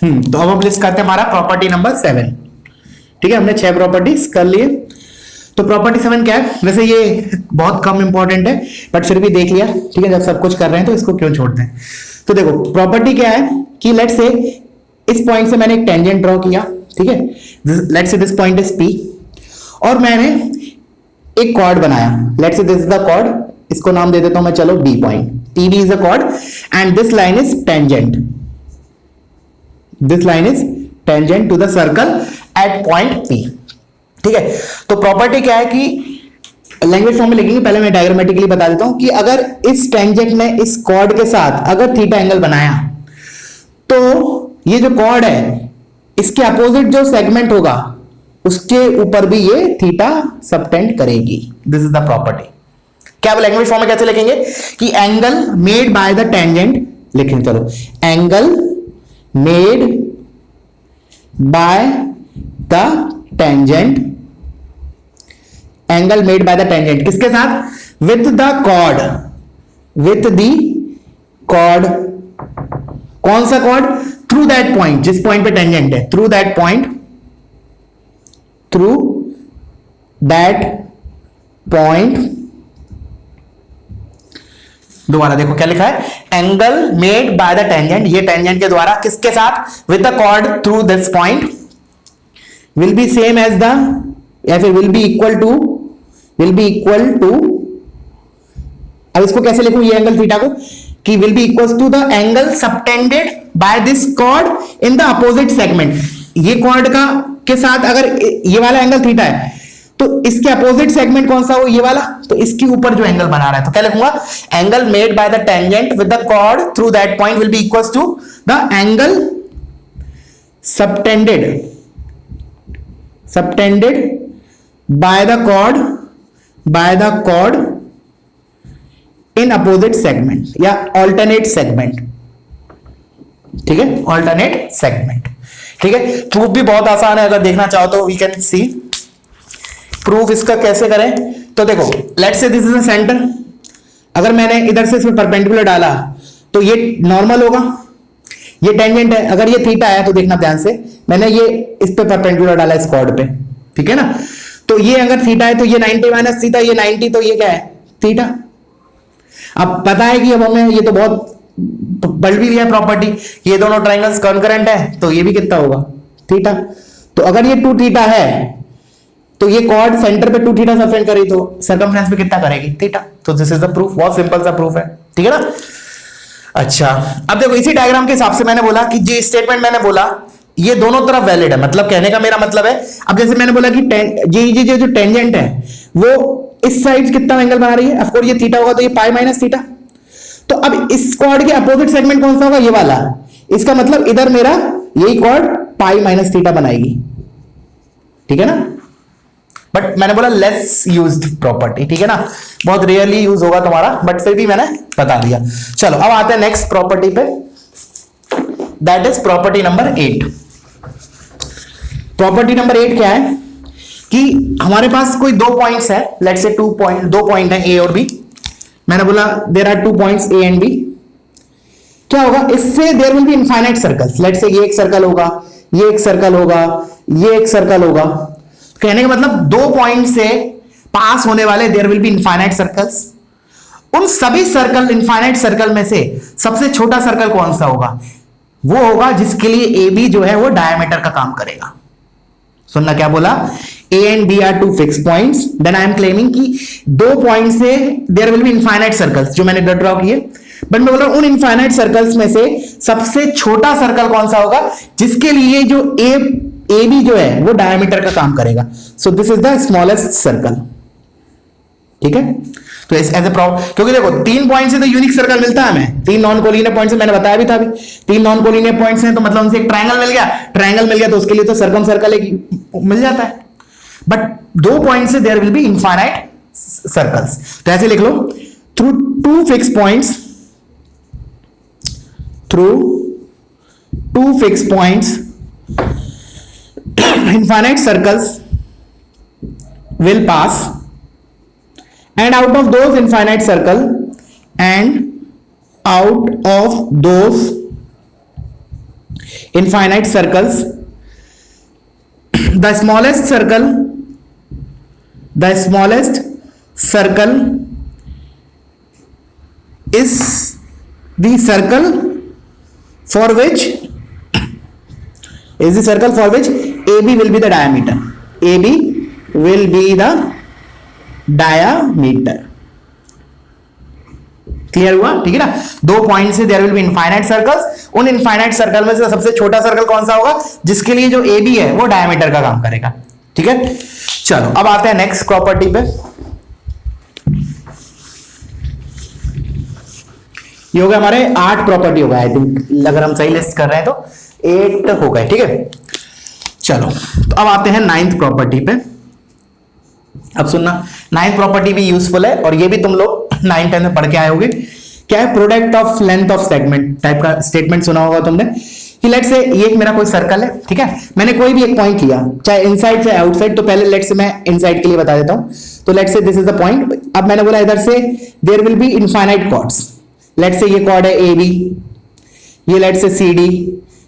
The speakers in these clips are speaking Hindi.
तो अब हम लिस्ट करते हैं हमारा प्रॉपर्टी नंबर 7। ठीक है, हमने 6 प्रॉपर्टीज कर लिए। तो प्रॉपर्टी 7 क्या है? वैसे ये बहुत कम इंपॉर्टेंट है, बट फिर भी देख लिया। ठीक है, जब सब कुछ कर रहे हैं तो इसको क्यों छोड़ते हैं। तो देखो प्रॉपर्टी क्या है कि लेट्स से इस पॉइंट से मैंने एक टेंजेंट ड्रॉ किया। ठीक है, let's say this point is P, और मैंने एक कॉर्ड बनाया। Let's say this is the cord, इसको नाम दे देता हूं मैं, चलो B point. PB is a chord and this line is tangent, this line is tangent to the circle at point P। ठीक है, तो प्रॉपर्टी क्या है कि लैंग्वेज फॉर्म में लिखेंगे, पहले मैं डायग्रामेटिकली बता देता हूं कि अगर इस टेंजेंट ने इस कॉर्ड के साथ अगर थीटा एंगल बनाया, तो ये जो कॉर्ड है इसके अपोजिट जो सेगमेंट होगा उसके ऊपर भी ये थीटा सबटेंड करेगी। This is the property. क्या लैंग्वेज फॉर्म में कैसे लिखेंगे कि angle made by the tangent लिखेंगे। चलो, angle made by the tangent, angle made by the tangent किसके साथ? With the chord, with the chord. कौन सा कॉर्ड? थ्रू दैट पॉइंट, जिस पॉइंट पे टेंजेंट है, through that point, through that point. दोबारा देखो क्या लिखा है, angle made by the tangent, ये टेंजेंट के द्वारा किसके साथ? With the chord through this point, will be same as the, या फिर will be equal to, will be equal to, अब इसको कैसे लिखूं ये एंगल थीटा को, कि will be equal to the angle subtended by this chord in the opposite segment. ये कॉर्ड का के साथ अगर ये वाला एंगल थीटा है तो इसके अपोजिट सेगमेंट कौन सा हो? ये वाला। तो इसके ऊपर जो एंगल बना रहा है, तो क्या लिखूंगा? Angle made by the tangent with the chord through that point will be equal to the angle subtended, subtended by the chord, by the chord in opposite segment या ऑल्टरनेट सेगमेंट। ठीक है, ऑल्टरनेट सेगमेंट। ठीक है, प्रूफ भी बहुत आसान है, अगर देखना चाहो तो वी कैन सी प्रूफ इसका कैसे करें। तो देखो, let's say this is the centre, अगर मैंने इधर से इसमें परपेंडिकुलर डाला तो ये नॉर्मल होगा, ये टेंजेंट है। अगर ये थीटा है तो देखना ध्यान से, मैंने ये इस पे परपेंडिकुलर डाला इस कॉर्ड पे। ठीक है ना, तो ये अगर थीटा है तो ये 90 माइनस थीटा, ये 90, तो ये क्या है? थीटा। अब पता है कि अब हमें ये तो बहुत बढ़ भी लिया प्रॉपर्टी, ये दोनों ट्राइंगल्स कॉन्करेंट है, तो ये भी कितना होगा? थीटा। तो अगर ये 2 थीटा है तो ये कॉर्ड सेंटर पे 2 थीटा सबटेंड करी तो सर्कमफ्रेंस पे कितना करेगी? थीटा। तो दिस इज द प्रूफ, बहुत सिंपल सा प्रूफ है। ठीक है ना। अच्छा, अब देखो इसी डायग्राम के हिसाब से मैंने बोला कि जो स्टेटमेंट मैंने बोला ये दोनों तरफ वैलिड है। मतलब कहने का मेरा मतलब है, अब जैसे मैंने बोला कि ये जो टेंजेंट है वो इस साइड कितना एंगल बना रही है, ऑफ कोर्स ये थीटा होगा तो ये पाई माइनस थीटा। तो अब इस कॉर्ड के अपोजिट सेगमेंट कौन सा होगा? ये वाला। इसका मतलब इधर मेरा यही कॉर्ड पाई माइनस थीटा बनाएगी। ठीक है ना, बट मैंने बोला लेस यूज्ड प्रॉपर्टी। ठीक है ना, बहुत रेयरली यूज होगा तुम्हारा, बट फिर भी मैंने बता दिया। चलो अब आते हैं नेक्स्ट प्रॉपर्टी पे, that is property number 8। Property number 8 क्या है कि हमारे पास कोई 2 पॉइंट्स है, लेट्स से 2 पॉइंट है A और B। मैंने बोला there are 2 points A and B। क्या होगा इससे? There will be infinite circles. Let's say ये एक सर्कल होगा, ये एक सर्कल होगा, ये एक सर्कल होगा। कहने का मतलब 2 पॉइंट से पास होने वाले there will be infinite circles. उन सभी सर्कल, इनफाइनाइट सर्कल में से सबसे छोटा सर्कल कौन सा होगा? वो होगा जिसके लिए AB जो है वो डायमीटर का काम करेगा। सुनना क्या बोला? A and B are 2 fixed points. Then I am claiming कि 2 पॉइंट से there will be infinite circles, जो मैंने ड्रॉ किए। बट मैं बोल रहा हूं उन इनफाइनाइट सर्कल्स में से सबसे छोटा सर्कल कौन सा होगा जिसके लिए जो AB जो है वो डायमीटर का काम करेगा। So this is the smallest circle. ठीक है, तो एज ए प्रॉब्लम, क्योंकि देखो 3 पॉइंट से तो यूनिक सर्कल मिलता है हमें, 3 नॉन कोलिनियर पॉइंट से, मैंने बताया भी था अभी, 3 नॉन कोलिनियर पॉइंट्स हैं तो मतलब उनसे एक ट्रायंगल मिल गया, ट्रायंगल मिल गया तो उसके लिए तो सर्कम सर्कल एक मिल जाता है। बट 2 पॉइंट से there will be infinite circles. तो ऐसे लिख लो, through 2 fix points, through 2 fix points infinite circles will pass, and out of those infinite circle, and out of those infinite circles, the smallest circle is the circle for which AB will be the diameter. AB will be the diameter. Clear हुआ? ठीक है ना? दो पॉइंट से there will be infinite circles, उन इनफाइनाइट सर्कल में से सबसे छोटा सर्कल कौन सा होगा? जिसके लिए जो AB है वो डायमीटर का काम करेगा। ठीक है, चलो अब आते हैं नेक्स्ट प्रॉपर्टी पे। ये हो गया हमारे 8 प्रॉपर्टी हो गया, आई थिंक अगर हम सही लिस्ट कर रहे हैं तो 8 हो गए। ठीक है, चलो तो अब आते हैं 9th प्रॉपर्टी पे। अब सुनना, 9th प्रॉपर्टी भी यूजफुल है और ये भी तुम लोग 9-10 में पढ़ के आए होगे। क्या है? Product of length of segment type का स्टेटमेंट सुना होगा तुमने कि लेट से ये एक मेरा कोई सर्कल है, ठीक है, मैंने कोई भी एक पॉइंट लिया, चाहे इनसाइड चाहे आउटसाइड। तो पहले लेट से मैं इनसाइड के लिए बता देता हूं। तो late say this is the point. अब मैंने बोला इधर से there will be infinite chords. Let say ये कॉर्ड है AB, ये लेट से CD,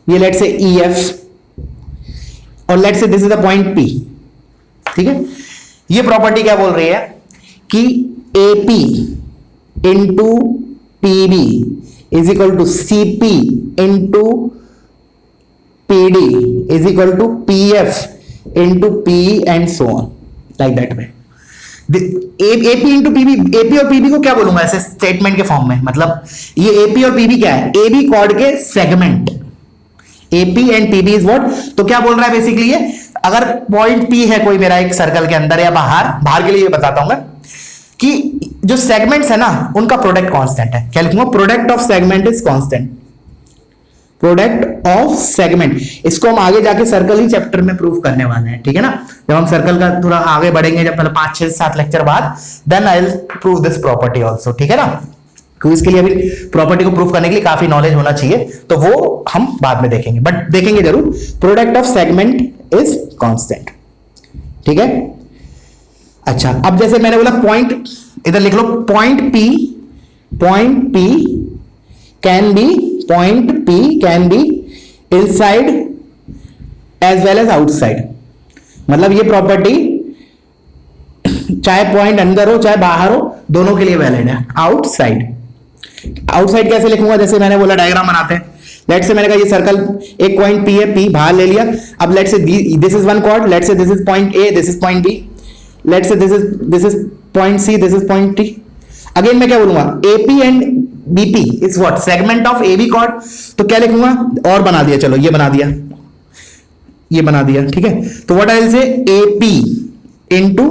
ये लेट से EF और late say this is the point P। ठीक है, ये प्रॉपर्टी क्या बोल रही है कि AP into PB is equal to CP into PD is equal to PF into PE and so on, like that way. AP into PB, AP और PB को क्या बोलूंगा ऐसे स्टेटमेंट के फॉर्म में? मतलब ये AP और PB क्या है? AB कॉर्ड के segment, AP and PB is what? तो क्या बोल रहा है बेसिकली ये, अगर पॉइंट P है कोई मेरा एक सर्कल के अंदर या बाहर के लिए बताता हूं मैं कि जो सेगमेंट्स है ना उनका प्रोडक्ट कांस्टेंट है। क्या लिखूंगा? Product of segment is constant. Product of segment, इसको हम आगे जाके सर्कल ही चैप्टर में प्रूव करने वाले हैं। ठीक है ना, जब हम सर्कल का थोड़ा आगे बढ़ेंगे, जब पहले 5-6-7 लेक्चर बाद, then I will prove this property also. ठीक है ना, क्योंकि इसके लिए अभी प्रॉपर्टी को प्रूव करने के लिए काफी नॉलेज होना चाहिए, तो वो हम बाद में देखेंगे, बट देखेंगे जरूर। Product of segment is constant. ठीक है, अच्छा अब जैसे मैंने बोला पॉइंट, इधर लिख लो point P can be inside as well as outside. मतलब ये प्रॉपर्टी चाहे पॉइंट अंदर हो चाहे बाहर हो, दोनों के लिए वैलिड है। आउटसाइड कैसे लिखूंगा? जैसे मैंने बोला डायग्राम बनाते हैं। लेट से मैंने कहा ये सर्कल एक पॉइंट P है, P बाहर ले लिया। अब let say this is one chord, let say this is point A, this is point B, let say this is point C, this is point T। Again मैं क्या बोलूंगा? AP and BP is what? Segment of AB chord. तो क्या लिखूंगा? और बना दिया, चलो ये बना दिया। ठीक है, तो what I will say AP into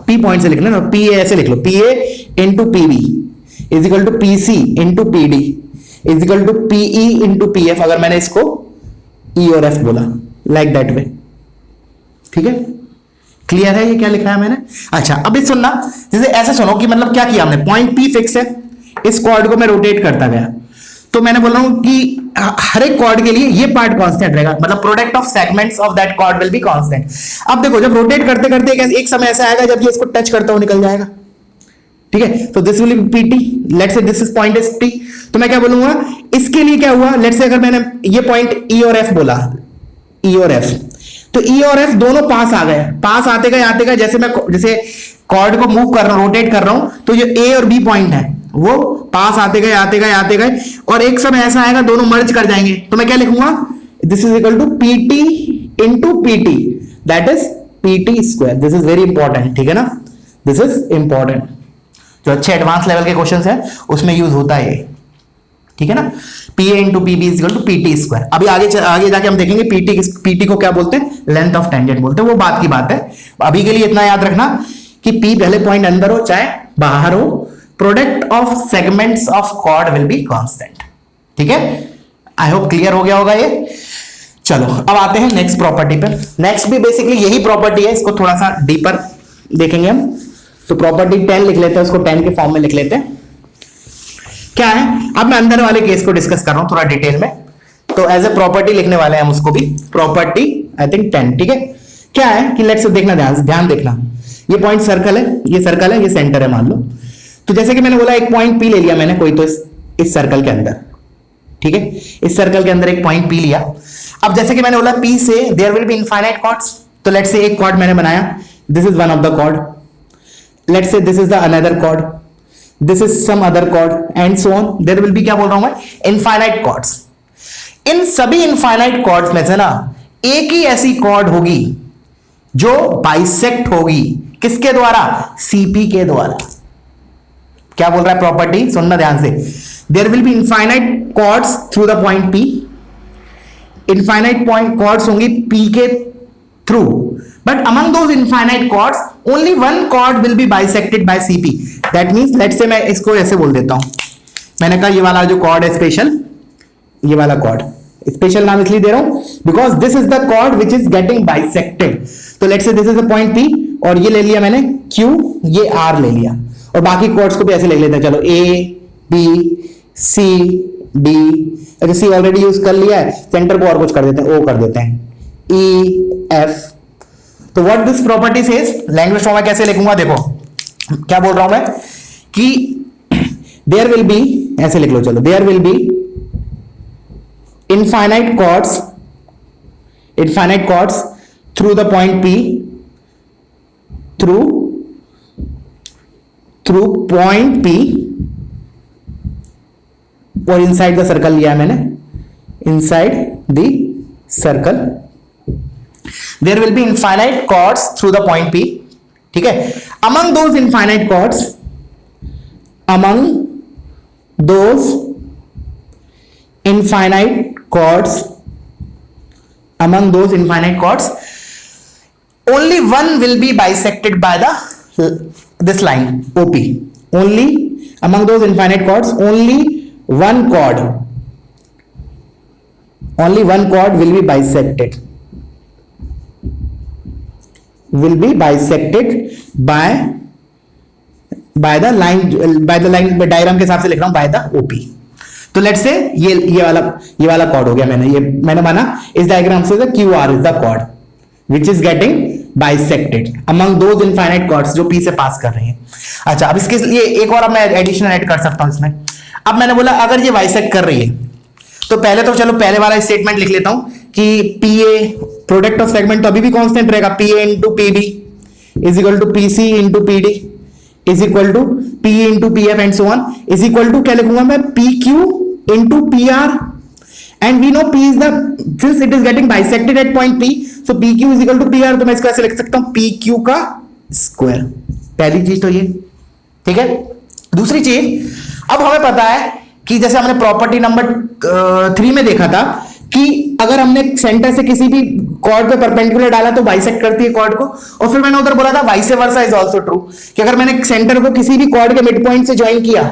P point से लिखना ना, PA ऐसे लिख लो, PA into PB is equal to PC into PD is equal to PE into PF, अगर मैंने इसको E और F बोला, लाइक दैट वे। ठीक है, क्लियर है ये क्या लिखा है मैंने? अच्छा अब इस सुनना, जैसे ऐसे सुनो कि मतलब क्या किया हमने, पॉइंट P फिक्स है, इस कॉर्ड को मैं रोटेट करता गया, तो मैंने बोल रहा हूं कि हर एक कॉर्ड के लिए ये पार्ट कांस्टेंट रहेगा, मतलब product of segments of that chord will be constant. अब देखो जब रोटेट करते करते एक समय ऐसा आएगा जब ये इसको टच करता हुआ निकल जाएगा। ठीक है, तो this will B PT, let's say this is point is T। तो मैं क्या बोलूंगा इसके लिए? क्या हुआ, लेट्स से अगर मैंने ये पॉइंट E और F बोला, E और F, तो E और F दोनों पास आ गए। पास आते गए जैसे मैं जैसे कॉर्ड को मूव कर रहा हूं, रोटेट कर रहा हूं, तो जो A और B पॉइंट है वो पास आते गए और एक समय ऐसा आएगा दोनों मर्ज कर जाएंगे। तो मैं क्या लिखूंगा? This is equal to PT into PT, that is PT square. This is very important. ठीक है ना, दिस इज इंपॉर्टेंट। जो अच्छे एडवांस लेवल के क्वेश्चन है उसमें यूज होता है ये। ठीक है ना, PA into PB is equal to PT square. अभी आगे जाके हम देखेंगे PT को क्या बोलते हैं, लेंथ ऑफ टेंजेंट बोलते हैं, वो बात की बात है। अभी के लिए इतना याद रखना कि P भले पॉइंट अंदर हो चाहे बाहर हो, product of segments of chord will be constant. ठीक है, आई होप क्लियर हो गया होगा ये। चलो अब आते हैं नेक्स्ट प्रॉपर्टी पे। नेक्स्ट भी बेसिकली यही प्रॉपर्टी है, इसको थोड़ा सा डीपर देखेंगे हम। तो प्रॉपर्टी 10 लिख लेते हैं, उसको 10 के फॉर्म में लिख लेते हैं। क्या है, अब मैं अंदर वाले केस को डिस्कस कर रहा हूं थोड़ा डिटेल में, तो एज ए प्रॉपर्टी लिखने वाले हैं हम उसको भी, प्रॉपर्टी आई थिंक 10। ठीक है, क्या है कि लेट्स देखना, ध्यान देखना, ये पॉइंट सर्कल है, ये सर्कल है, ये सेंटर है मान लो। तो जैसे कि मैंने बोला एक पॉइंट P ले लिया मैंने कोई, तो इस सर्कल के अंदर ठीक है, इस सर्कल के अंदर एक पॉइंट P लिया। अब जैसे कि मैंने बोला P से there will be infinite chords, तो लेट्स से एक कॉर्ड मैंने बनाया, this is one of the chord, let's say this is the another chord, this is some other chord and so on, there will be, क्या बोल रहा हूं मैं, इनफाइनाइट कॉर्ड्स। इन सभी इनफाइनाइट कॉर्ड्स में से ना एक ही ऐसी कॉर्ड होगी जो बाइसेक्ट होगी, किसके द्वारा, CP के द्वारा। क्या बोल रहा है प्रॉपर्टी, सुनना ध्यान से, there will be infinite chords through the point P, infinite point chords होंगी P के through, but among those infinite chords only one chord will be bisected by CP। That means let's say मैं इसको ऐसे बोल देता हूं, मैंने कहा ये वाला जो कॉर्ड है स्पेशल, ये वाला कॉर्ड स्पेशल नाम इसलिए दे रहा हूं because this is the chord which is getting bisected. तो let's say this is a point P और ये ले लिया मैंने Q, ये R ले लिया, और बाकी कॉर्ड्स को भी ऐसे ले लेते हैं, चलो A B C D, अच्छा C ऑलरेडी यूज कर लिया है, सेंटर को और कुछ कर देते हैं, O कर देते हैं, E F। तो what this property says, language form में कैसे लिखूंगा, देखो क्या बोल रहा हूं मैं कि देयर विल बी, ऐसे लिख लो, चलो there will be infinite chords through the point P, through point P, और inside the circle लिया है मैंने, inside the circle there will be infinite chords through the point P, ठीक है। among those infinite chords only one will be bisected by this line OP. Only among those infinite chords only one chord will be bisected by the line diagram के हिसाब से लिख रहा हूं, by the OP। तो लेट्स से ये वाला कॉर्ड हो गया, मैंने माना इस डायग्राम से QR is the chord which is getting bisected among those infinite chords जो P से पास कर रही हैं। अच्छा, अब इसके लिए एक और अब मैं एडिशनल ऐड कर सकता हूं इसमें। अब मैंने बोला अगर ये बाइसेक्ट कर रही है तो पहले तो चलो पहले वाला स्टेटमेंट लिख लेता हूं कि PA प्रोडक्ट ऑफ सेगमेंट तो अभी भी कांस्टेंट रहेगा, PA into PB is equal to PC into PD is equal to PE into PF and so on is equal to क्या लिखूंगा मैं, PQ into PR, and we know P is since it is getting bisected at point P, so PQ is equal to PR, तो मैं इसको ऐसे लिख सकता हूं PQ का स्क्वायर। पहली चीज तो ये, ठीक है। दूसरी चीज, अब हमें पता है कि जैसे हमने प्रॉपर्टी नंबर 3 में देखा था कि अगर हमने सेंटर से किसी भी कॉर्ड पे परपेंडिकुलर डाला तो बाइसेक्ट करती है कॉर्ड को, और फिर मैंने उधर बोला था vice versa is also true कि अगर मैंने सेंटर को किसी भी कॉर्ड के मिड पॉइंट से ज्वाइन किया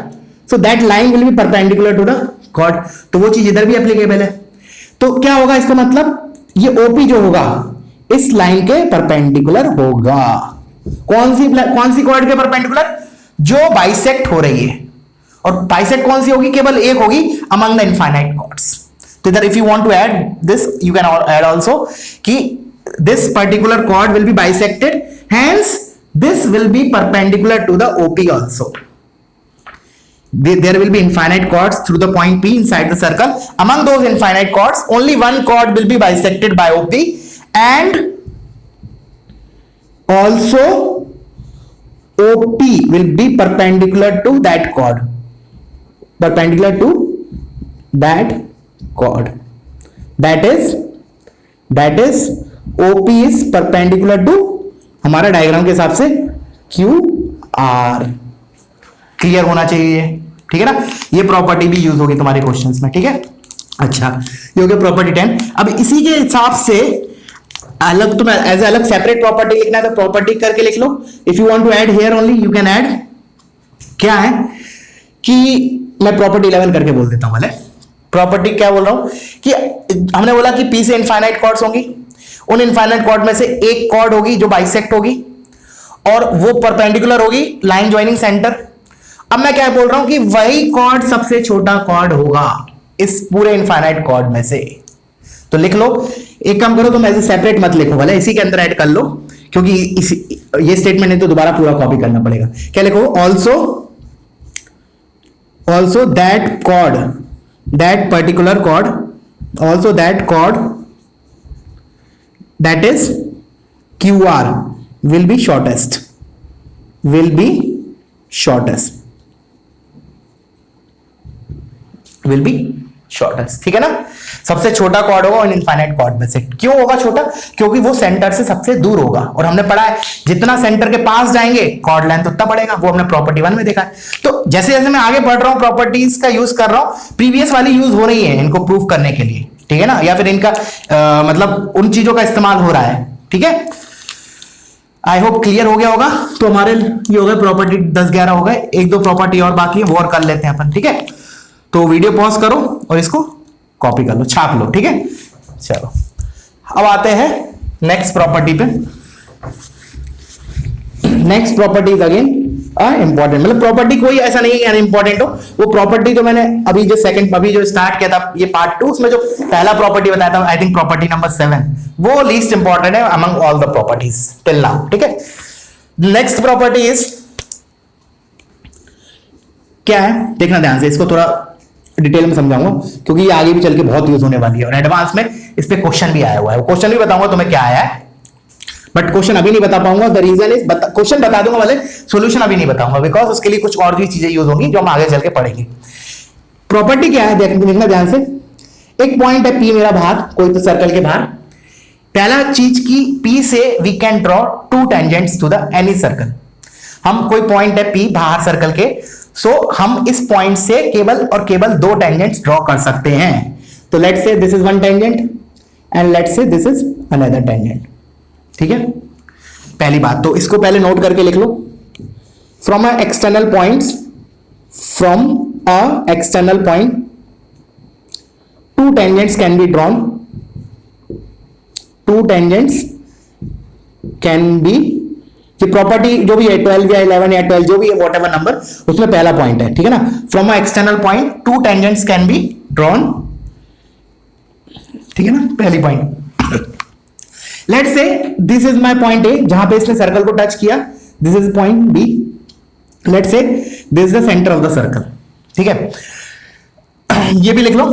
so that line will be perpendicular to the chord, तो वो चीज इधर भी एप्लीकेबल है। तो क्या होगा इसका मतलब, ये OP जो होगा इस लाइन के परपेंडिकुलर होगा। कौन सी कॉर्ड के परपेंडिकुलर, जो बाइसेक्ट हो रही है, और बाइसेक्ट कौन सी होगी, केवल एक होगी अमंग द इनफाइनाइट कॉर्ड्स। तो इधर if you want to add this you can add also कि this particular chord will be bisected, hence this will be perpendicular to the OP also. There will be infinite chords through the point P inside the circle. Among those infinite chords, only one chord will be bisected by OP, and also OP will be perpendicular to that chord. Perpendicular to that chord. That is OP is perpendicular to हमारा डायग्राम के हिसाब से QR। क्लियर होना चाहिए, ठीक है ना। ये प्रॉपर्टी भी यूज होगी तुम्हारे क्वेश्चंस में, ठीक है। अच्छा, ये हो गया प्रॉपर्टी 10। अब इसी के हिसाब से अलग तुम्हें एज अलग सेपरेट प्रॉपर्टी लिखना है तो प्रॉपर्टी करके लिख लो। If you want to add here only you can add. क्या है कि मैं प्रॉपर्टी 11 करके बोल देता हूं। वाले प्रॉपर्टी क्या बोल रहा हूं कि हमने बोला कि P से इनफाइनाइट कॉर्ड्स होंगी, उन इनफाइनाइट कॉर्ड में से एक कॉर्ड होगी जो बाइसेक्ट होगी और वो परपेंडिकुलर होगी लाइन ज्वाइनिंग सेंटर। अब मैं क्या बोल रहा हूं कि वही कॉर्ड सबसे छोटा कॉर्ड होगा इस पूरे इनफाइनाइट कॉर्ड में से। तो लिख लो, एक काम करो तुम ऐसे सेपरेट मत लिखो, वाला इसी के अंदर ऐड कर लो, क्योंकि ये स्टेटमेंट है तो दोबारा पूरा कॉपी करना पड़ेगा। क्या लिखो, also that that particular chord, also that chord that is QR will be shortest, will be shortest, will be shortest, ठीक है ना। सबसे छोटा कॉर्ड होगा इनफाइनाइट कॉर्ड में से। क्यों होगा छोटा? क्योंकि वो सेंटर से सबसे दूर होगा, और हमने पढ़ा है जितना सेंटर के पास जाएंगे कॉर्ड लेंथ उतना बढ़ेगा, वो हमने प्रॉपर्टी 1 में देखा है। तो जैसे जैसे मैं आगे बढ़ रहा हूं प्रॉपर्टीज का यूज कर रहा हूं, प्रीवियस वाली यूज हो रही है इनको प्रूव करने के लिए, ठीक है ना, या फिर इनका मतलब उन चीजों का इस्तेमाल हो रहा है, ठीक है। आई होप क्लियर हो गया होगा। तो हमारे ये हो गए प्रॉपर्टी 10-11 हो गए, 1-2 प्रॉपर्टी और बाकी है, वो और कर लेते हैं अपन, ठीक है। तो वीडियो पॉज करो और इसको कॉपी कर लो, छाप लो, ठीक है। चलो अब आते हैं नेक्स्ट प्रॉपर्टी पे। Next property is again important, मतलब प्रॉपर्टी कोई ऐसा नहीं है कि अनइंपॉर्टेंट हो। वो प्रॉपर्टी जो मैंने अभी जो स्टार्ट किया था ये पार्ट 2, उसमें जो पहला प्रॉपर्टी बताया था, आई थिंक प्रॉपर्टी नंबर 7, वो लीस्ट इंपॉर्टेंट है among all the properties till now, ठीक है। नेक्स्ट प्रॉपर्टी इज क्या है, देखना ध्यान से, इसको थोड़ा डिटेल में समझाऊंगा क्योंकि ये आगे भी चल के बहुत यूज होने वाली है, और एडवांस में इस पे क्वेश्चन भी आया हुआ है। क्वेश्चन भी बताऊंगा तुम्हें क्या आया है, बट क्वेश्चन अभी नहीं बता पाऊंगा। द रीजन इज, क्वेश्चन बता दूंगा वाले, सॉल्यूशन अभी नहीं बताऊंगा, बिकॉज उसके लिए कुछ और भी चीजें यूज होंगी जो हम आगे चल के पढ़ेंगे। प्रॉपर्टी क्या है देखना ध्यान से। एक पॉइंट है P मेरा बाहर, कोई तो सर्कल के बाहर। पहला चीज की P से we can draw 2 tangents to the any circle. हम कोई पॉइंट है P बाहर सर्कल के, सो हम इस पॉइंट से केवल और केवल 2 टेंजेंट्स ड्रॉ कर सकते हैं। तो let's say this is 1 tangent and let's say this is another tangent, ठीक है। पहली बात तो इसको पहले नोट करके लिख लो। From a external points, from a external point 2 tangents can be drawn, 2 tangents can be, कि प्रॉपर्टी जो भी है 12 या 11 या 12 जो भी है व्हाटएवर नंबर, उसमें पहला पॉइंट है, ठीक है ना। From a external point 2 tangents can be drawn, ठीक है ना, पहली point. Let's say this is my point A, जहां पे इसने सर्कल को टच किया, this is point B. Let's say this is the centre of the circle, ठीक है। ये भी लिख लो,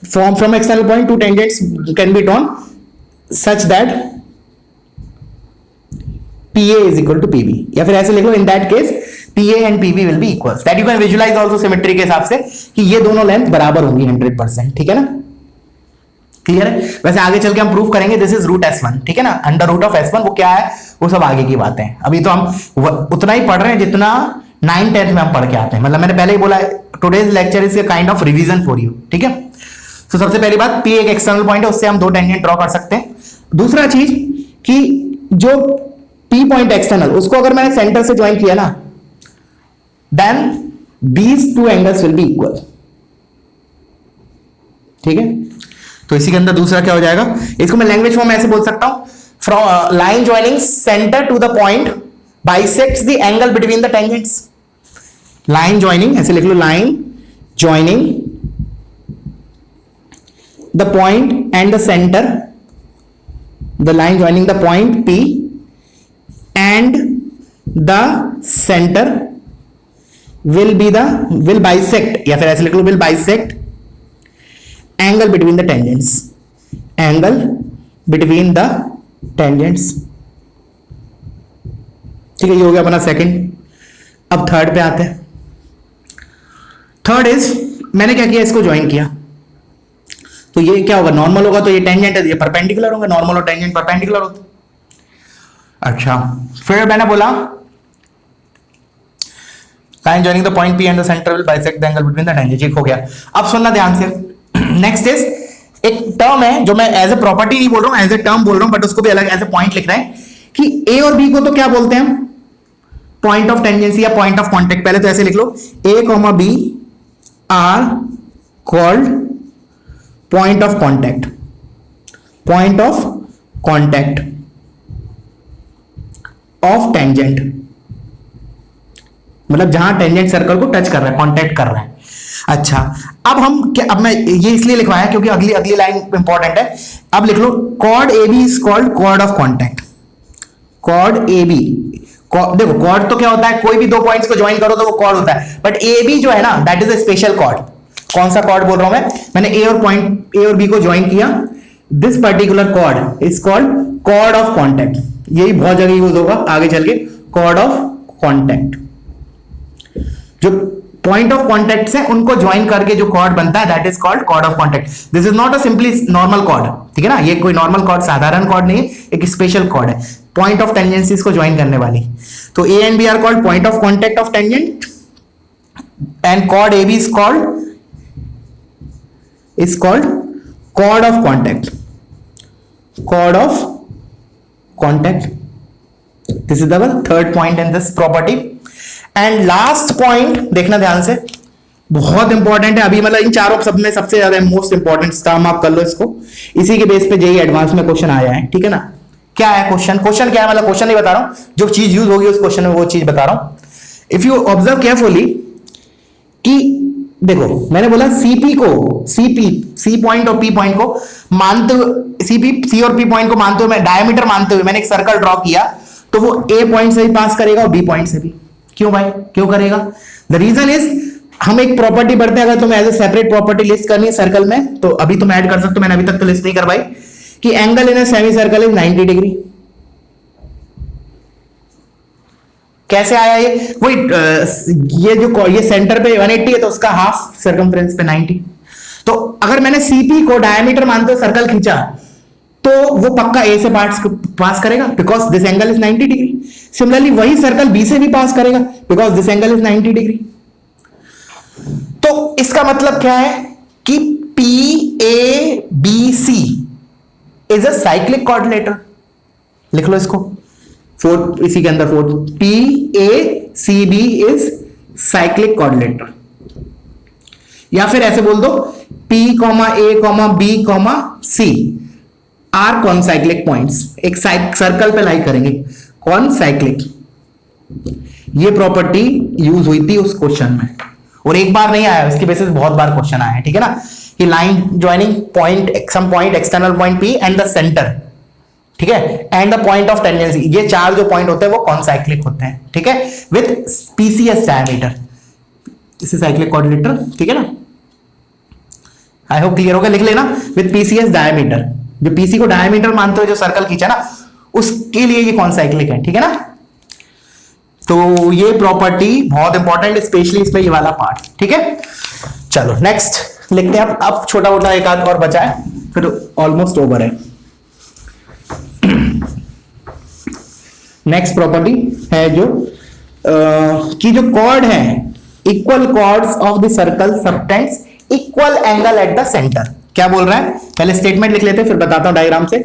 from external point 2 tangents can be drawn such that PA is equal to PB, या फिर ऐसे लिख लो, in that case PA and PB will be equal, that you can visualize also symmetry के हिसाब से कि ये दोनों लेंथ बराबर होंगी 100%, ठीक है ना। क्लियर है। वैसे आगे चल के हम प्रूफ करेंगे दिस इज रूट S1, ठीक है ना, अंडर रूट ऑफ S1 वो क्या है, वो सब आगे की बातें हैं। अभी तो हम उतना ही पढ़ रहे हैं जितना 9th-10th में हम पढ़ के आते हैं, मतलब मैंने पहले ही बोला today's lecture is a kind of revision for you, ठीक है। तो सबसे पहली बात P एक एक्सटर्नल पॉइंट है, उससे हम 2 टेंजेंट ड्रॉ कर सकते हैं। दूसरा चीज कि जो P पॉइंट एक्सटर्नल, उसको अगर मैंने सेंटर से ज्वाइन किया ना, then these 2 angles will be equal, ठीक है। तो इसी के अंदर दूसरा क्या हो जाएगा, इसको मैं लैंग्वेज फॉर्म ऐसे बोल सकता हूं, from line joining centre to the point bisects the angle between the tangents. Line joining ऐसे लिख लो, line joining the point and the centre, the line joining the point P and the center will bisect, या फिर ऐसे लिख लो, will bisect angle between the tangents, angle between the tangents, ठीक है। ये हो गया अपना सेकंड। अब थर्ड पे आते हैं। थर्ड इज, मैंने क्या किया, इसको ज्वाइन किया, तो ये क्या होगा, नॉर्मल होगा, तो ये टेंजेंट है, ये परपेंडिकुलर होगा, नॉर्मल और टेंजेंट परपेंडिकुलर होता है। अच्छा, फिर मैंने बोला line joining the point P and the centre will bisect the angle between the tangent, ठीक हो गया। अब सुनना ध्यान से, नेक्स्ट इज एक टर्म है जो मैं एज ए प्रॉपर्टी नहीं बोल रहा हूं, एज ए टर्म बोल रहा हूं, बट उसको भी अलग एज ए पॉइंट लिख रहे हैं कि A और B को तो क्या बोलते हैं, पॉइंट ऑफ टेंजेंसी या पॉइंट ऑफ कॉन्टेक्ट। पहले तो ऐसे लिख लो, A, B are called point of contact, point of contact of tangent, मतलब जहां टेंजेंट सर्कल को टच कर रहा है, कांटेक्ट कर रहा है। अच्छा, अब हम क्या, अब मैं ये इसलिए लिखवाया क्योंकि अगली लाइन इंपॉर्टेंट है। अब लिख लो, chord AB is called chord of contact, chord AB। देखो कॉर्ड तो क्या होता है, कोई भी 2 पॉइंट्स को ज्वाइन करो तो वो कॉर्ड होता है, बट AB जो है ना, that is a special chord. कौन सा कॉर्ड बोल रहा हूं मैंने ए और पॉइंट ए और बी को ज्वाइन किया, this particular chord is called chord of contact. यही बहुत जगह यूज होगा आगे चल के, कॉर्ड ऑफ कॉन्टैक्ट। जो पॉइंट ऑफ कॉन्टैक्ट है उनको ज्वाइन करके जो कॉर्ड बनता है that is called chord of contact. This is not a simply normal chord, ठीक है ना, ये कोई नॉर्मल कॉर्ड साधारण कॉर्ड नहीं है, एक स्पेशल कॉर्ड है पॉइंट ऑफ टेंजेंसीज को ज्वाइन करने वाली। तो A and B are called point of contact of tangent and chord A B is called chord of contact, chord of contact. This is the third point in this property. And last point देखना ध्यान से, बहुत इंपॉर्टेंट है अभी, मतलब इन चारों सब में सबसे ज्यादा मोस्ट इंपॉर्टेंट काम आप कर लो इसको, इसी के बेस पे जेईई एडवांस में क्वेश्चन आया है, ठीक है ना। क्या है क्वेश्चन क्या है, मतलब क्वेश्चन नहीं बता रहा हूं, जो चीज यूज होगी उस क्वेश्चन में वो चीज बता रहा हूं। इफ यू ऑब्जर्व केयरफुली कि देखो मैंने बोला सीपी को सी पॉइंट और पी पॉइंट को मानते हुए, सी और पी पॉइंट को मानते हुए, मैं डायमीटर मानते हुए मैंने एक सर्कल ड्रॉ किया, तो वो ए पॉइंट से भी पास करेगा और बी पॉइंट से भी। क्यों भाई, क्यों करेगा? द रीजन इज हम एक प्रॉपर्टी पढ़ते हैं, अगर तुम्हें as a separate property list करनी है सर्कल में तो अभी तुम ऐड कर सकते हो, मैंने अभी तक तो लिस्ट नहीं करवाई, कि angle in a semi circle is 90 degree. कैसे आया ये? वही ये सेंटर पे 180 है तो उसका हाफ सर्कमफ्रेंस पे 90। तो अगर मैंने सीपी को डायमीटर मानते हुए सर्कल खींचा तो वो पक्का ए से पास करेगा because this angle is 90 degree. Similarly वही सर्कल बी से भी पास करेगा because this angle is 90 degree. तो इसका मतलब क्या है कि P A B C is a cyclic coordinator. लिख लो इसको, फोर्थ इसी के अंदर fourth, P A C B is cyclic coordinator. या फिर ऐसे बोल दो P, A, B, C are concyclic points, एक सर्कल पे लाई करेंगे कॉनसाइक्लिक। ये प्रॉपर्टी यूज हुई थी उस क्वेश्चन में, और एक बार नहीं आया, इसके बेसिस बहुत बार क्वेश्चन आया है, ठीक है ना। कि line joining point some point external point P and the center, ठीक है, and the point of tangency, ये चार जो पॉइंट होते हैं वो कॉनसाइक्लिक होते हैं, ठीक है, विद PCS डायमीटर, इसे साइक्लिक कोऑर्डिनेटर, ठीक है ना। आई होप क्लियर होगा, लिख लेना विद PCS डायमीटर, जो PC को डायमीटर मानते हुए जो सर्कल खींचा ना उसके लिए ये कॉनसाइक्लिक है, ठीक है ना। तो ये प्रॉपर्टी बहुत इंपॉर्टेंट, स्पेशली इसमें ये वाला पार्ट, ठीक है। चलो नेक्स्ट लिखते हैं, अब छोटा मोटा एक आध और बचा है फिर ऑलमोस्ट ओवर है। नेक्स्ट प्रॉपर्टी है जो कि जो कॉर्ड है equal chords of the circle subtends equal angle at the center. क्या बोल रहा है, पहले स्टेटमेंट लिख लेते हैं फिर बताता हूं डायग्राम से।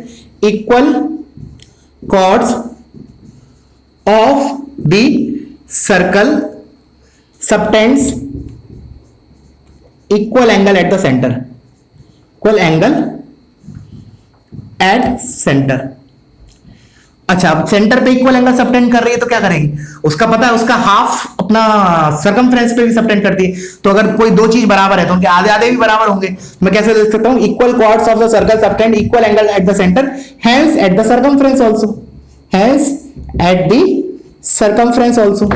Equal chords of the circle subtends equal angle at the center, equal angle at center. अच्छा, सेंटर पे इक्वल एंगल सबटेंड कर रही है तो क्या करेगी, उसका पता है उसका हाफ अपना सर्कमफ्रेंस पे भी सबटेंड करती है। तो अगर कोई दो चीज बराबर है तो उनके आधे आधे भी बराबर होंगे। मैं कैसे लिख सकता हूं, equal chords of the circle subtend equal angle at the center, hence at the circumference also, hence at the circumference also,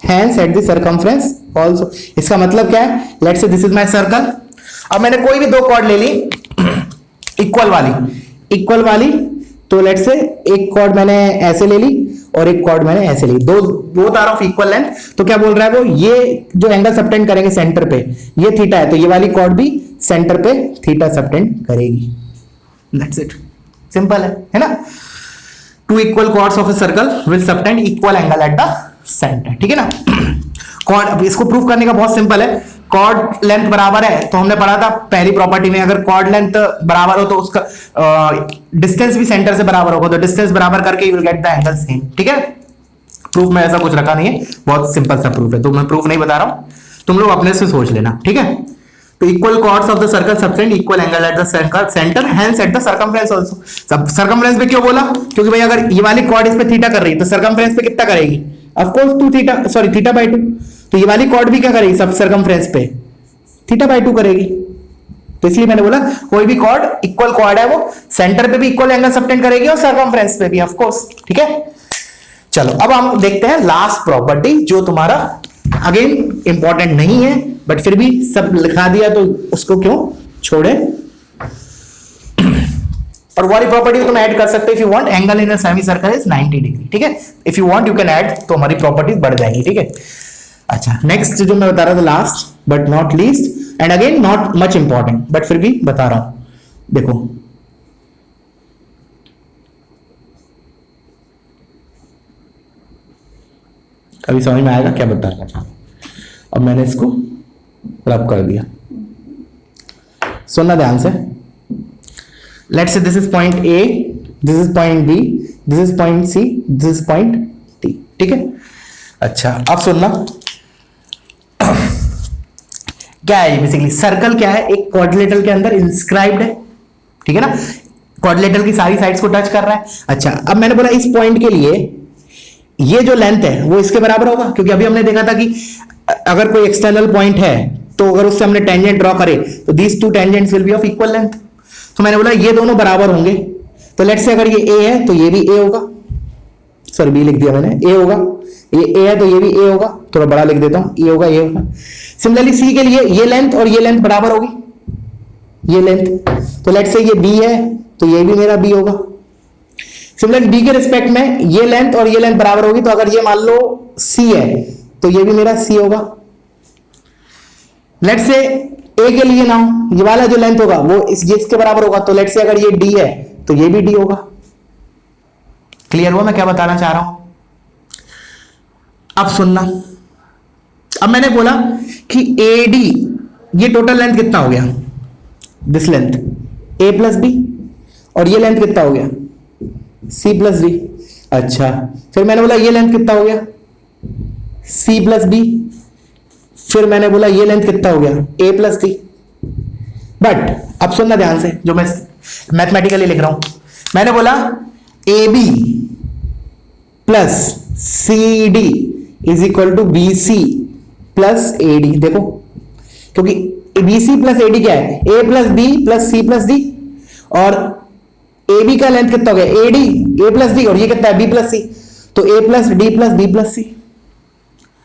hence at the circumference also. इसका मतलब क्या है, let's say this is my circle. अब मैंने कोई भी दो कॉर्ड ले ली इक्वल वाली, तो लेट्स से एक कॉर्ड मैंने ऐसे ले ली और एक कॉर्ड मैंने ऐसे ली, दो both are of equal length. तो क्या बोल रहा है वो, ये जो एंगल सबटेंड करेंगे सेंटर पे, ये थीटा है, तो ये वाली कॉर्ड भी सेंटर पे थीटा सबटेंड करेगी। दैट्स इट, सिंपल है ना। Two equal chords of a circle will subtend equal angle at the center, ठीक है ना। कॉर्ड, इसको प्रूव करने का बहुत सिंपल है। कॉर्ड लेंथ बराबर है तो हमने पढ़ा था पहली प्रॉपर्टी में, अगर कॉर्ड लेंथ बराबर हो तो उसका डिस्टेंस भी सेंटर से बराबर होगा, तो डिस्टेंस बराबर करके you will get the angle same, ठीक है। प्रूफ में ऐसा कुछ रखा नहीं है, बहुत सिंपल सा प्रूफ है, तो मैं प्रूफ नहीं बता रहा हूं, तुम लोग अपने से सोच लेना, ठीक है। तो equal chords of the circle subtend equal angle at the center, hence at the circumference also. सब सर्कमफ्रेंस पे क्यों बोला, क्योंकि भाई अगर ये वाली कॉर्ड इस पे थीटा कर रही है तो सर्कमफ्रेंस पे कितना करेगी, of course 2 theta, sorry theta by 2। तो ये वाली कॉर्ड भी क्या करेगी, सब सर्कमफ्रेंस पे थीटा बाय 2 करेगी। तो इसलिए मैंने बोला कोई भी कॉर्ड इक्वल कॉर्ड है वो सेंटर पे भी इक्वल एंगल सबटेंड करेगी और सर्कमफ्रेंस पे भी, ऑफ कोर्स, ठीक है। चलो अब हम देखते हैं लास्ट प्रॉपर्टी जो तुम्हारा अगेन इंपॉर्टेंट नहीं है, बट फिर भी सब लिखा दिया तो उसको क्यों छोड़े। और वाली प्रॉपर्टी तुम ऐड कर सकते हो if you want, angle in a semi circle is 90 degree, ठीक है। If you want you can add, तो हमारी प्रॉपर्टीज बढ़ जाएंगी, ठीक है। अच्छा, नेक्स्ट जो मैं बता रहा था last but not least, and again not much important but फिर भी बता रहा हूं, देखो अभी समझ में आएगा क्या बताना चाह रहा हूं। अब मैंने इसको रब कर दिया, सुनना ध्यान से। Let's say this is point A, this is point B, this is point C, this is point D, ठीक है। अच्छा अब सुनना, क्या है बेसिकली सर्कल, क्या है, एक क्वाड्रिलेटरल के अंदर इंस्क्राइब्ड है, ठीक है ना, क्वाड्रिलेटरल की सारी साइड्स को टच कर रहा है। अच्छा अब मैंने बोला इस पॉइंट के लिए ये जो लेंथ है वो इसके बराबर होगा, क्योंकि अभी हमने देखा था कि अगर कोई एक्सटर्नल पॉइंट है तो अगर उससे हमने टेंजेंट ड्रॉ करे तो these two tangents will be of equal length. तो मैंने बोला ये दोनों बराबर होंगे, तो लेट्स से अगर ये ए है तो ये भी ए होगा, सॉरी बी लिख दिया मैंने, ए होगा, ये ए है तो ये भी ए होगा, थोड़ा बड़ा लिख देता हूं, ये होगा ये होगा। सिमिलरली सी के लिए ये लेंथ और ये लेंथ बराबर होगी, ये लेंथ, तो लेट्स से ये बी है तो ये भी मेरा बी होगा। सिमिलरली डी के रिस्पेक्ट में ये लेंथ और ये लेंथ बराबर होगी, तो अगर ये मान लो सी है तो ये भी मेरा सी होगा। लेट्स से ए के लिए ना ये वाला जो लेंथ होगा वो इसके बराबर होगा, तो लेट्स से अगर ये डी है तो ये भी डी होगा। क्लियर हुआ मैं क्या बताना चाह रहा हूं? अब सुनना, अब मैंने बोला कि ए डी ये टोटल लेंथ कितना हो गया, this length A plus B, और ये लेंथ कितना हो गया सी प्लस डी। अच्छा फिर मैंने बोला ये लेंथ कितना हो गया सी प्लस बी, फिर मैंने बोला ये लेंथ कितना हो गया ए प्लस डी। बट अब सुनना ध्यान से, जो मैं मैथमेटिकली लिख रहा हूं, मैंने बोला A B plus C D is equal to B C plus A D. देखो क्योंकि B C plus A D क्या है, A plus B plus C plus D, और ए बी का लेंथ कितना हो गया A D, A plus D, और ये कितना है बी प्लस सी, तो A plus D plus B plus C.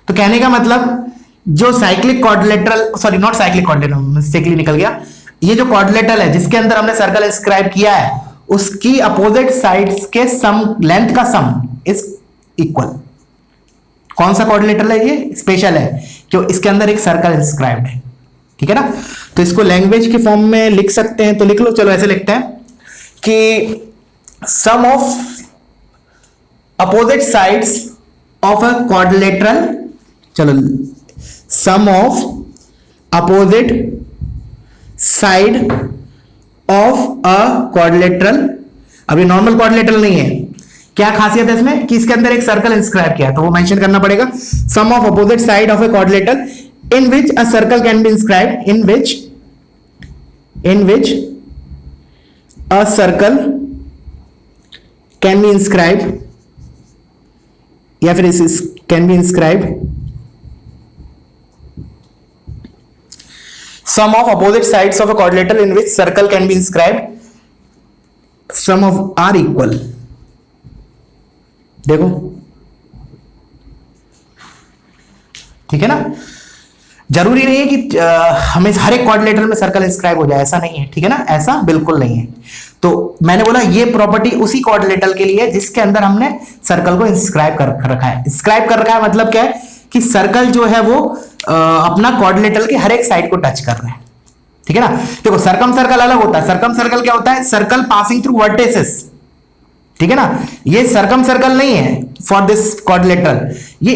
तो कहने का मतलब जो cyclic quadrilateral, sorry not cyclic quadrilateral, mistakenly निकल गया, ये जो क्वाड्रिलेटरल है जिसके अंदर हमने सर्कल इंस्क्राइब किया है उसकी अपोजिट साइड्स के सम, लेंथ का सम इज इक्वल। कौन सा क्वाड्रिलेटरल है ये, स्पेशल है क्यों इसके अंदर एक सर्कल इंस्क्राइब्ड है, ठीक है ना। तो इसको लैंग्वेज के फॉर्म में लिख सकते हैं, तो लिख लो, चलो ऐसे लिखते हैं कि sum of opposite sides of a quadrilateral, चलो sum of opposite side of a quadrilateral. अभी नॉर्मल क्वाड्रिलेटरल नहीं है, क्या खासियत है इसमें कि इसके अंदर एक सर्कल इंस्क्राइब किया है, तो वो मेंशन करना पड़ेगा, sum of opposite side of a quadrilateral in which a circle can be inscribed, in which a circle can be inscribed, या फिर इस can be inscribed sum of opposite sides of a quadrilateral in which circle can be inscribed, sum of are equal। देखो ठीक है ना, जरूरी नहीं है कि हमें हर एक क्वाड्रिलेटरल में सर्कल इंस्क्राइब हो जाए, ऐसा नहीं है, ठीक है ना, ऐसा बिल्कुल नहीं है। तो मैंने बोला ये प्रॉपर्टी उसी क्वाड्रिलेटरल के लिए जिसके अंदर हमने सर्कल को इंस्क्राइब कर रखा है। इंस्क्राइब कर रखा है मतलब क्या है कि सर्कल जो है वो अपना क्वाड्रिलेटरल के हर एक साइड को टच कर रहे हैं, ठीक है ना। देखो सर्कम सर्कल अलग होता है, सर्कम सर्कल क्या होता है, सर्कल पासिंग थ्रू वर्टिसेस, ठीक है ना। ये सर्कम सर्कल नहीं है फॉर दिस क्वाड्रिलेटरल, ये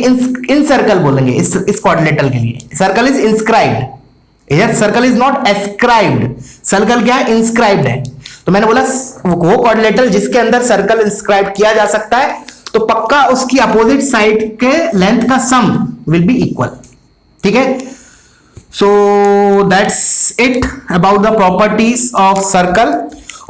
इन सर्कल बोलेंगे इस क्वाड्रिलेटरल के लिए। Circle is inscribed, circle is not ascribed, circle क्या है इंस्क्राइब्ड है। तो मैंने बोला वो क्वाड्रिलेटरल जिसके अंदर सर्कल इंस्क्राइब किया जा सकता है तो पक्का उसकी अपोजिट साइड के लेंथ का सम विल बी इक्वल, ठीक है। So that's it about the properties of circle,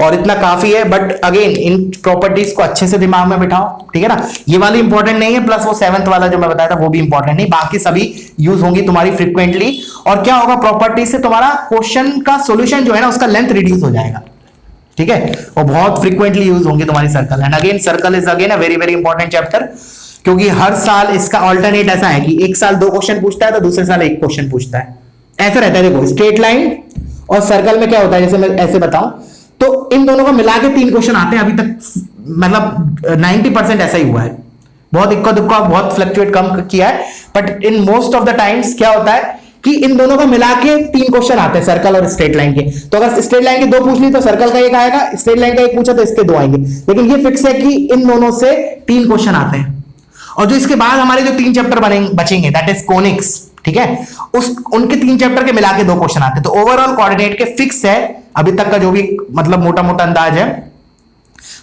और इतना काफी है। बट अगेन इन प्रॉपर्टीज को अच्छे से दिमाग में बिठाओ, ठीक है ना। ये वाली इंपॉर्टेंट नहीं है, प्लस वो 7th वाला जो मैं बताया था वो भी इंपॉर्टेंट नहीं, बाकी सभी यूज होंगी तुम्हारी फ्रीक्वेंटली। और क्या होगा, प्रॉपर्टीज से तुम्हारा क्वेश्चन का सोल्यूशन जो है ना उसका लेंथ रिड्यूस हो जाएगा, ठीक है, और बहुत फ्रीक्वेंटली यूज होंगे तुम्हारी circle. And again circle is again a very very important chapter, क्योंकि हर साल इसका ऑल्टरनेट ऐसा है कि एक साल 2 क्वेश्चन पूछता है तो दूसरे साल 1 क्वेश्चन पूछता है, ऐसा रहता है। देखो स्ट्रेट लाइन और सर्कल में क्या होता है, जैसे मैं ऐसे बताऊं तो इन दोनों को मिला के 3 क्वेश्चन आते हैं अभी तक, मतलब 90% ऐसा ही हुआ है। बहुत इक्का दुक्का बहुत फ्लक्चुएट कम किया है, but in most of the times क्या होता है कि इन दोनों को मिला के 3 क्वेश्चन आते हैं, सर्कल और स्ट्रेट लाइन के। तो अगर स्ट्रेट लाइन के 2 पूछ ली तो सर्कल का 1 आएगा, स्ट्रेट लाइन का 1 पूछा तो इसके 2 आएंगे। लेकिन ये फिक्स है कि इन दोनों से 3 क्वेश्चन आते हैं। और जो इसके बाद हमारे जो 3 चैप्टर बचेंगे, दैट इज कोनिक्स, ठीक है, उनके 3 चैप्टर के मिला के 2 क्वेश्चन आते हैं। तो ओवरऑल कोऑर्डिनेट के फिक्स है अभी तक का जो भी मतलब मोटा मोटा अंदाज है,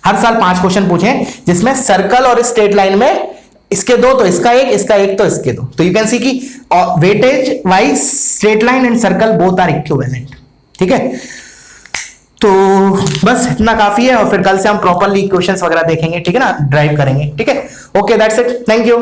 हर साल 5 क्वेश्चन पूछे, जिसमें सर्कल और स्ट्रेट लाइन में इसके 2 तो इसका 1, इसका 1 तो इसके 2। तो यू कैन सी कि weightage wise straight line and circle both are equivalent, ठीक है। तो बस इतना काफी है, और फिर कल से हम प्रॉपरली क्वेश्चंस वगैरह देखेंगे, ठीक है ना, ड्राइव करेंगे, ठीक है। Okay that's it, thank you.